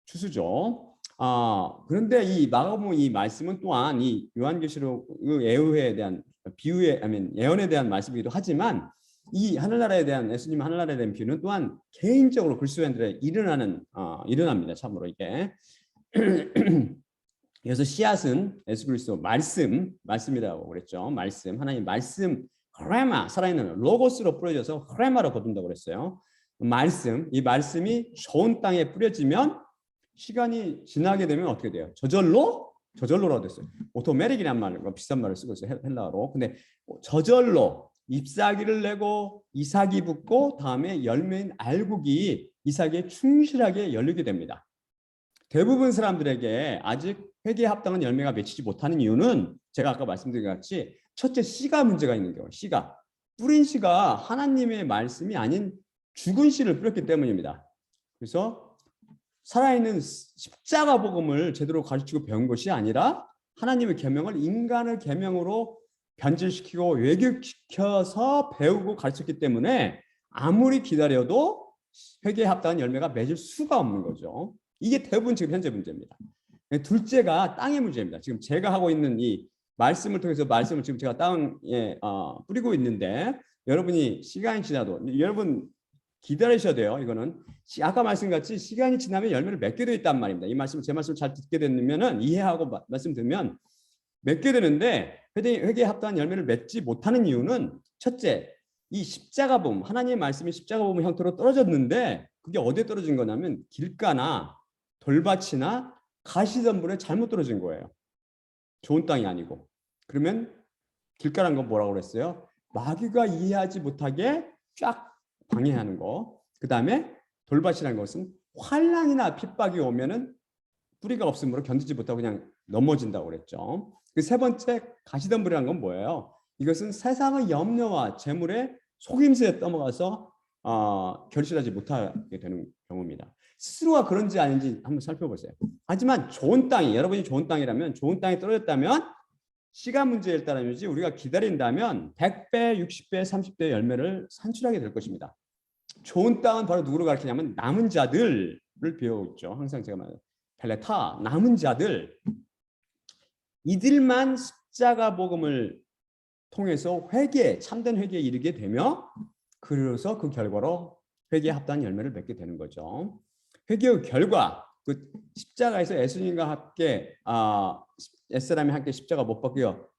추수죠. 그런데 이 마가복음 이 말씀은 또한 이 요한계시록의 예후에 대한 비유에 예언에 대한 말씀이기도 하지만 이 하늘나라에 대한 예수님 하늘나라에 대한 비유는 또한 개인적으로 그리스도인들에 일어납니다. 참으로 이게 그래서 씨앗은 예수 그리스도 말씀이라고 그랬죠. 말씀 하나님 말씀 크레마 살아있는 로고스로 뿌려져서 크레마로 거둔다고 그랬어요. 이 말씀이 좋은 땅에 뿌려지면 시간이 지나게 되면 어떻게 돼요? 저절로라고 됐어요. 오토매틱이란 말, 비싼 말을 쓰고 있어요. 헬라어로. 근데 저절로 잎사귀를 내고 이삭이 붙고 다음에 열매인 알곡이 이삭에 충실하게 열리게 됩니다. 대부분 사람들에게 아직 회개에 합당한 열매가 맺히지 못하는 이유는 제가 아까 말씀드린 것 같이 첫째 씨가 문제가 있는 경우, 씨가 뿌린 씨가 하나님의 말씀이 아닌 죽은 씨를 뿌렸기 때문입니다. 그래서 살아있는 십자가 복음을 제대로 가르치고 배운 것이 아니라 하나님의 계명을 인간의 계명으로 변질시키고 왜곡시켜서 배우고 가르쳤기 때문에 아무리 기다려도 회개에 합당한 열매가 맺을 수가 없는 거죠. 이게 대부분 지금 현재 문제입니다. 둘째가 땅의 문제입니다. 지금 제가 하고 있는 이 말씀을 통해서 말씀을 지금 제가 땅에 뿌리고 있는데 여러분이 시간이 지나도 여러분 기다리셔야 돼요. 이거는 아까 말씀같이 시간이 지나면 열매를 맺게 되어 있단 말입니다. 이 말씀 제 말씀을 잘 듣게 되면은 이해하고 말씀 들으면 맺게 되는데 회개에 합당한 열매를 맺지 못하는 이유는 첫째 이 십자가 복음 하나님의 말씀이 십자가 복음 형태로 떨어졌는데 그게 어디에 떨어진 거냐면 길가나 돌밭이나 가시덤불에 잘못 떨어진 거예요. 좋은 땅이 아니고. 그러면 길가란 건 뭐라고 그랬어요? 마귀가 이해하지 못하게 쫙 방해하는 거. 그 다음에 돌밭이라는 것은 환난이나 핍박이 오면은 뿌리가 없으므로 견디지 못하고 그냥 넘어진다고 그랬죠. 그 세 번째 가시덤불이라는 건 뭐예요? 이것은 세상의 염려와 재물에 속임수에 떠먹어서 결실하지 못하게 되는 경우입니다. 스스로가 그런지 아닌지 한번 살펴보세요. 하지만 좋은 땅이 여러분이 좋은 땅이라면 좋은 땅에 떨어졌다면 시간 문제일 따름이지 우리가 기다린다면 100배, 60배, 30배 열매를 산출하게 될 것입니다. 좋은 땅은 바로 누구를 가리키냐면 남은 자들을 배우고 있죠. 항상 제가 말해요. 펠레타, 남은 자들. 이들만 십자가 복음을 통해서 참된 회개에 이르게 되며 그래서 그 결과로 회개에 합당한 열매를 맺게 되는 거죠. 회개의 결과, 그 십자가에서 예수님과 함께 옛사람이 함께 십자가 못 박혀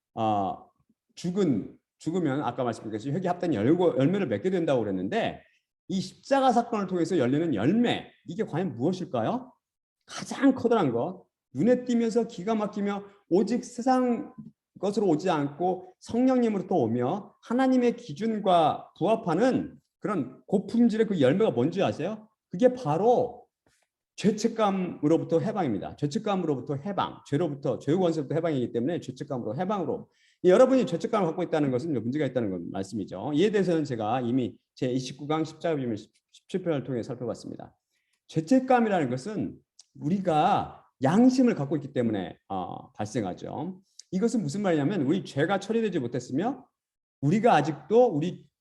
죽으면 아까 말씀드렸듯이 회개에 합당한 열매를 맺게 된다고 그랬는데 이 십자가 사건을 통해서 열리는 열매, 이게 과연 무엇일까요? 가장 커다란 것, 눈에 띄면서 기가 막히며 오직 세상 것으로 오지 않고 성령님으로부터 오며 하나님의 기준과 부합하는 그런 고품질의 그 열매가 뭔지 아세요? 그게 바로 죄책감으로부터 해방입니다. 죄책감으로부터 해방, 죄의 원수로부터 해방이기 때문에 죄책감으로 해방으로. 여러분이 죄책감을 갖고 있다는 것은 문제가 있다는 건 말씀이죠. 이에 대해서는 제가 이미 제 29강 십자가 비밀 17편을 통해 살펴봤습니다. 죄책감이라는 것은 우리가 양심을 갖고 있기 때문에 발생하죠. 이것은 무슨 말이냐면 우리 죄가 처리되지 못했으며 우리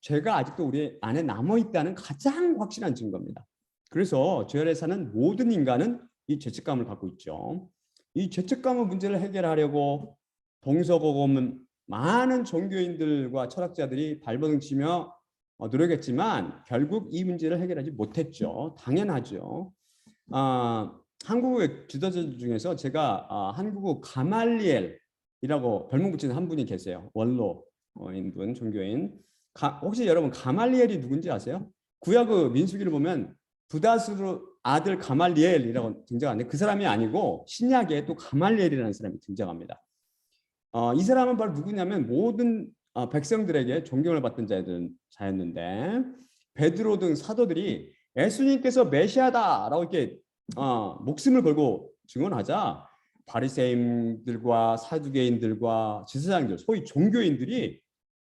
죄가 아직도 우리 안에 남아 있다는 가장 확실한 증거입니다. 그래서 죄 아래 사는 모든 인간은 이 죄책감을 갖고 있죠. 이 죄책감의 문제를 해결하려고 동서고금은 많은 종교인들과 철학자들이 발버둥 치며 노력했지만 결국 이 문제를 해결하지 못했죠. 당연하죠. 한국의 지도자들 중에서 제가 한국의 가말리엘이라고 별명 붙이는 한 분이 계세요. 원로인 분, 종교인. 혹시 여러분 가말리엘이 누군지 아세요? 구약의 민수기를 보면 부다스루 아들 가말리엘이라고 등장하는데 그 사람이 아니고 신약에 또 가말리엘이라는 사람이 등장합니다. 이 사람은 바로 누구냐면 모든 백성들에게 존경을 받던 자였는데 베드로 등 사도들이 예수님께서 메시아다라고 이렇게 목숨을 걸고 증언하자 바리새인들과 사두개인들과 지사장들 소위 종교인들이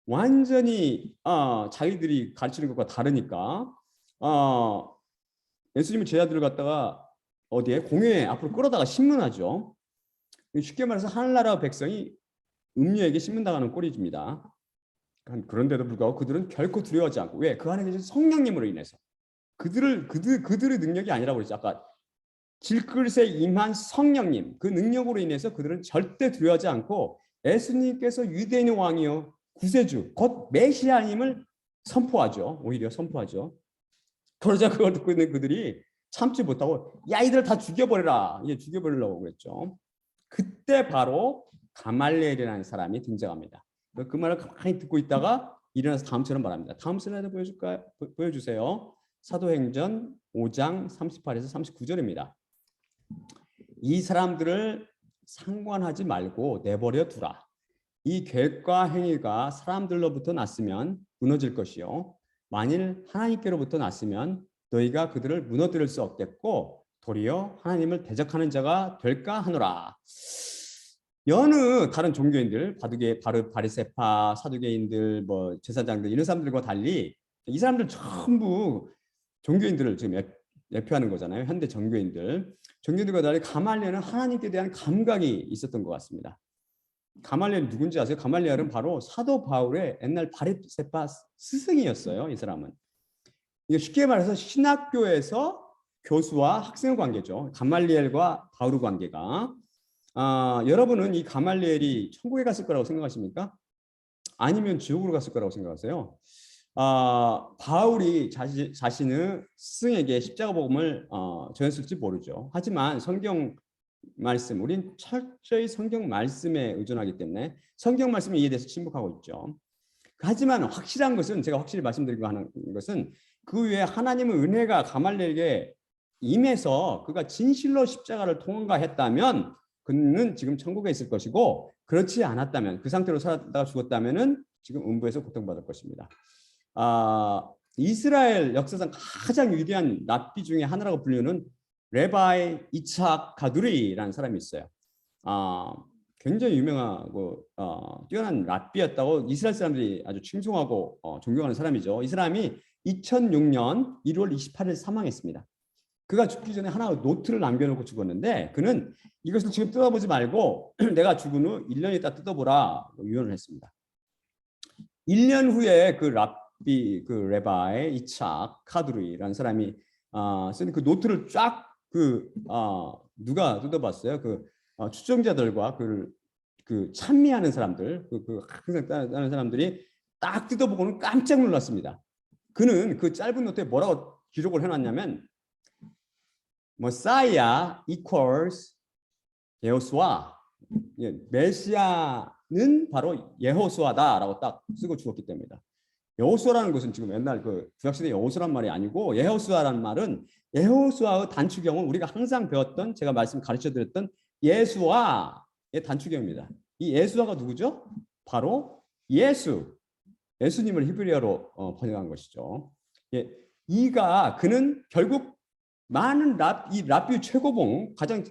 완전히 자기들이 가르치는 것과 다르니까 예수님의 제자들을 갖다가 어디에 공회 앞으로 끌어다가 신문하죠. 쉽게 말해서 하늘나라 백성이 음녀에게 신문당하는 꼴입니다. 그런데도 불구하고 그들은 결코 두려워하지 않고 왜? 그 안에 계신 성령님으로 인해서 그들의 능력이 아니라고 그랬죠. 아까 질그릇에 임한 성령님 그 능력으로 인해서 그들은 절대 두려워하지 않고 예수님께서 유대인의 왕이요 구세주 곧 메시아임을 선포하죠. 오히려 선포하죠. 그러자 그걸 듣고 있는 그들이 참지 못하고 야 이들 다 죽여버려라. 이제 죽여버리려고 그랬죠. 그때 바로 가말리엘이라는 사람이 등장합니다. 그 말을 가만히 듣고 있다가 일어나서 다음처럼 말합니다. 다음 슬라이드 보여주세요. 사도행전 5장 38에서 39절입니다. 이 사람들을 상관하지 말고 내버려 두라. 이 계획과 행위가 사람들로부터 났으면 무너질 것이요. 만일 하나님께로부터 났으면 너희가 그들을 무너뜨릴 수 없겠고 도리어 하나님을 대적하는 자가 될까 하노라. 여느 다른 종교인들, 바리새파, 사두개인들, 뭐 제사장들 이런 사람들과 달리 이 사람들 전부 종교인들을 지금 대표하는 거잖아요. 현대 종교인들과 달리 가말리엘은 하나님께 대한 감각이 있었던 것 같습니다. 가말리엘이 누군지 아세요? 가말리엘은 바로 사도 바울의 옛날 바리새파 스승이었어요. 이 사람은. 쉽게 말해서 신학교에서 교수와 학생 관계죠. 가말리엘과 바울 관계가. 여러분은 이 가말리엘이 천국에 갔을 거라고 생각하십니까? 아니면 지옥으로 갔을 거라고 생각하세요? 바울이 자신의 스승에게 십자가 복음을 전했을지 모르죠. 하지만 성경 말씀, 우린 철저히 성경 말씀에 의존하기 때문에 성경 말씀에 이해돼서 침묵하고 있죠. 하지만 확실한 것은 제가 확실히 말씀드리고 하는 것은 그 위에 하나님의 은혜가 가말리엘에게 임해서 그가 진실로 십자가를 통과했다면 그는 지금 천국에 있을 것이고 그렇지 않았다면 그 상태로 살았다가 죽었다면은 지금 음부에서 고통받을 것입니다. 이스라엘 역사상 가장 위대한 랍비 중에 하나라고 불리는 레바이 이삭 가두리라는 사람이 있어요. 굉장히 유명하고 뛰어난 랍비였다고 이스라엘 사람들이 아주 칭송하고 존경하는 사람이죠. 이 사람이 2006년 1월 28일 사망했습니다. 그가 죽기 전에 하나 노트를 남겨놓고 죽었는데 그는 이것을 지금 뜯어보지 말고 내가 죽은 후 1년 있다 뜯어보라 유언을 했습니다. 1년 후에 그 레바이 이삭 카두리라는 사람이 쓴 그 노트를 쫙 누가 뜯어봤어요? 추종자들과 그 찬미하는 사람들, 항상 따르는 사람들이 딱 뜯어보고는 깜짝 놀랐습니다. 그는 그 짧은 노트에 뭐라고 기록을 해놨냐면 Messiah equals 여호수아, 메시아는 바로 여호수아다라고 딱 쓰고 죽었기 때문이다. 여호수아라는 것은 지금 옛날 그 구약시대 여호수아란 말이 아니고 여호수아라는 말은 여호수아의 단축형은 우리가 항상 배웠던 제가 가르쳐드렸던 예수와의 단축형입니다. 이 예수와가 누구죠? 바로 예수님을 히브리어로 번역한 것이죠. 그는 결국 많은 랍비 최고봉 가장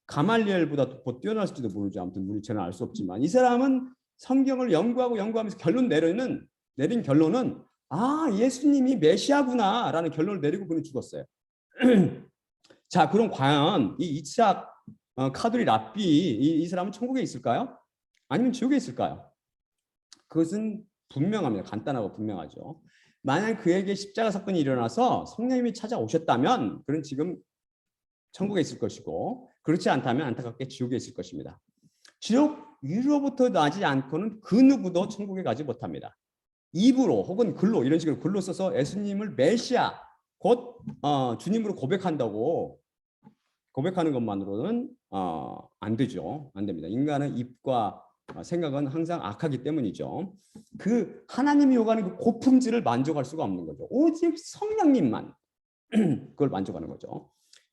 가말리엘보다 더 뛰어났을지도 모르죠. 아무튼 우리 저는 알 수 없지만 이 사람은 성경을 연구하면서 내린 결론은 예수님이 메시아구나라는 결론을 내리고 그는 죽었어요. 자, 그럼 과연 이 이삭 카두리 랍비 이 사람은 천국에 있을까요? 아니면 지옥에 있을까요? 그것은 분명합니다. 간단하고 분명하죠. 만약 그에게 십자가 사건이 일어나서 성령님이 찾아오셨다면 그는 지금 천국에 있을 것이고 그렇지 않다면 안타깝게 지옥에 있을 것입니다. 지옥 위로부터 나지 않고는 그 누구도 천국에 가지 못합니다. 입으로 혹은 글로 이런 식으로 글로 써서 예수님을 메시아 곧 주님으로 고백하는 것만으로는 안 되죠. 안 됩니다. 인간의 입과 생각은 항상 악하기 때문이죠. 그 하나님이 요구하는 그 고품질을 만족할 수가 없는 거죠. 오직 성령님만 그걸 만족하는 거죠.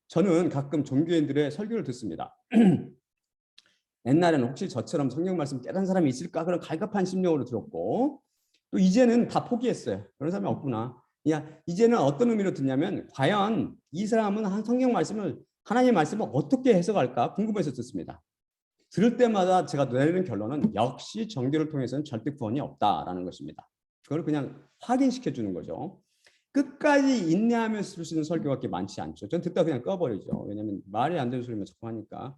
저는 가끔 종교인들의 설교를 듣습니다. 옛날에는 혹시 저처럼 성경 말씀 깨달은 사람이 있을까 그런 갈급한 심령으로 들었고 또 이제는 다 포기했어요. 그런 사람이 없구나. 이제는 어떤 의미로 듣냐면 과연 이 사람은 성경 말씀을 하나님의 말씀을 어떻게 해석할까 궁금해서 듣습니다. 들을 때마다 제가 내리는 결론은 역시 정교를 통해서는 절대 구원이 없다라는 것입니다. 그걸 그냥 확인시켜 주는 거죠. 끝까지 인내하면서 들을 수 있는 설교가 그렇게 많지 않죠. 전 듣다 그냥 꺼버리죠. 왜냐하면 말이 안 되는 소리만 자꾸 하니까.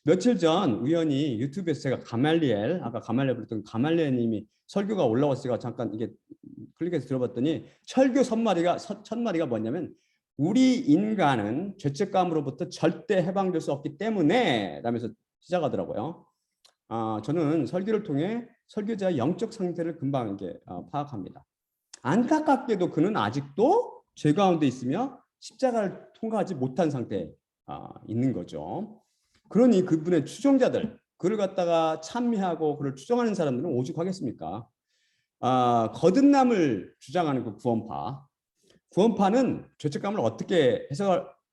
며칠 전 우연히 유튜브에서 제가 아까 가말리엘 불렀던 가말리엘님이 설교가 올라왔으니까 잠깐 이게 클릭해서 들어봤더니 설교 첫 마디가 뭐냐면 우리 인간은 죄책감으로부터 절대 해방될 수 없기 때문에 라면서 시작하더라고요. 저는 설교를 통해 설교자의 영적 상태를 금방 이렇게 파악합니다. 안타깝게도 그는 아직도 죄 가운데 있으며 십자가를 통과하지 못한 상태에 있는 거죠. 그러니 그분의 추종자들, 그를 갖다가 참미하고 그를 추종하는 사람들은 오죽하겠습니까? 거듭남을 주장하는 그 구원파는 죄책감을 어떻게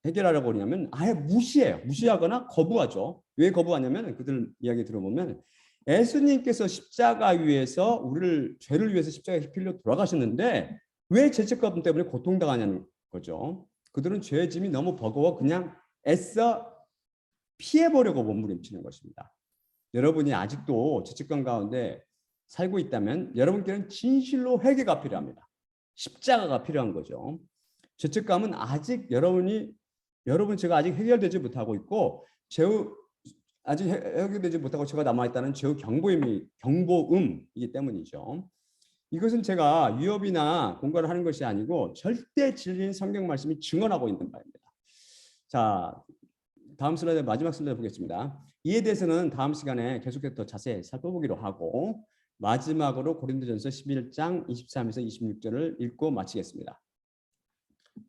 해결하려고 하냐면 아예 무시하거나 거부하죠. 왜 거부하냐면 그들 이야기 들어보면 예수님께서 십자가 위에서 우리를 죄를 위해서 십자가에 필려 돌아가셨는데 왜 죄책감 때문에 고통당하냐는 거죠. 그들은 죄의 짐이 너무 버거워 그냥 애써 피해보려고 몸부림치는 것입니다. 여러분이 아직도 죄책감 가운데 살고 있다면 여러분께는 진실로 회개가 필요합니다. 십자가가 필요한 거죠. 죄책감은 아직 제가 아직 해결되지 못하고 있고 아직 해결되지 못하고 제가 남아있다는 죄의 경보음이기 때문이죠. 이것은 제가 위협이나 공갈을 하는 것이 아니고 절대 진리인 성경 말씀이 증언하고 있는 바입니다. 자, 다음 슬라이드 마지막 슬라이드 보겠습니다. 이에 대해서는 다음 시간에 계속해서 더 자세히 살펴보기로 하고 마지막으로 고린도전서 11장 23에서 26절을 읽고 마치겠습니다.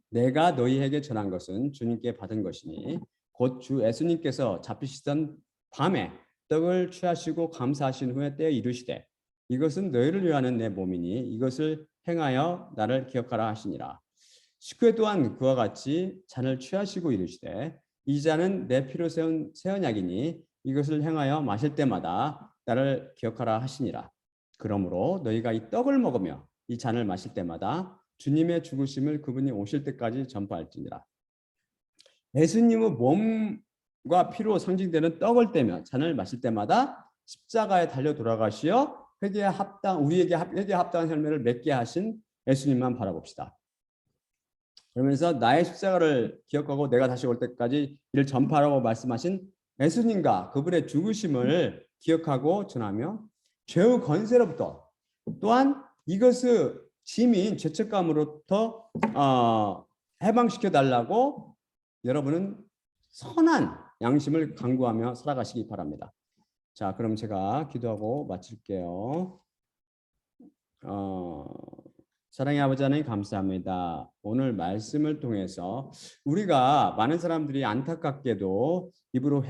내가 너희에게 전한 것은 주님께 받은 것이니 곧 주 예수님께서 잡히시던 밤에 떡을 취하시고 감사하신 후에 떼어 이르시되 이것은 너희를 위하는 내 몸이니 이것을 행하여 나를 기억하라 하시니라. 식후에 또한 그와 같이 잔을 취하시고 이르시되 이 잔은 내 피로 세운 새 언약이니 이것을 행하여 마실 때마다 나를 기억하라 하시니라. 그러므로 너희가 이 떡을 먹으며 이 잔을 마실 때마다 주님의 죽으심을 그분이 오실 때까지 전파할지니라. 예수님의 몸과 피로 상징되는 떡을 떼며 잔을 마실 때마다 십자가에 달려 돌아가시어 우리에게 회개에 합당한 혈매를 맺게 하신 예수님만 바라봅시다. 그러면서 나의 십자가를 기억하고 내가 다시 올 때까지 이를 전파하라고 말씀하신 예수님과 그분의 죽으심을 기억하고 전하며 죄의 권세로부터 또한 이것을 짐인 죄책감으로부터 해방시켜 달라고 여러분은 선한 양심을 강구하며 살아가시기 바랍니다. 자, 그럼 제가 기도하고 마칠게요. 사랑의 아버지 하나님 감사합니다. 오늘 말씀을 통해서 우리가 많은 사람들이 안타깝게도 입으로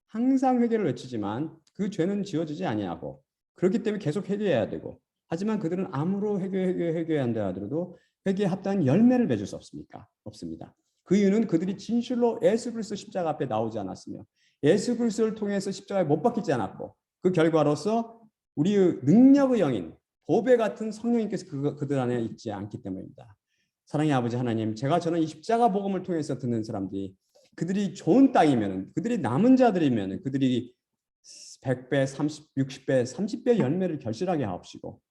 항상 회개를 외치지만 그 죄는 지워지지 아니하고 그렇기 때문에 계속 회개해야 되고 하지만 그들은 아무로 회개한다 하더라도 회개에 합당한 열매를 맺을 수 없습니다. 그 이유는 그들이 진실로 예수 그리스도 십자가 앞에 나오지 않았으며 예수 그리스도를 통해서 십자가에 못 박히지 않았고 그 결과로서 우리의 능력의 영인 보배 같은 성령님께서 그들 안에 있지 않기 때문입니다. 사랑의 아버지 하나님, 저는 이 십자가 복음을 통해서 듣는 사람들이 그들이 좋은 땅이면 그들이 남은 자들이면 그들이 100배, 60배, 30배 열매를 결실하게 하옵시고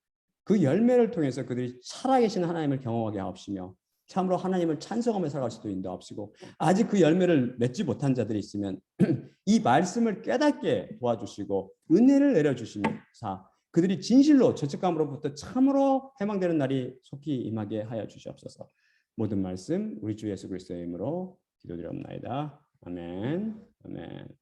그 열매를 통해서 그들이 살아계신 하나님을 경험하게 하옵시며 참으로 하나님을 찬송하며 살아갈 수도 인도하옵시고 아직 그 열매를 맺지 못한 자들이 있으면 이 말씀을 깨닫게 도와주시고 은혜를 내려주시면서 그들이 진실로 죄책감으로부터 참으로 해방되는 날이 속히 임하게 하여 주시옵소서. 모든 말씀 우리 주 예수 그리스도의 이름으로 기도드리옵나이다. 아멘. 아멘.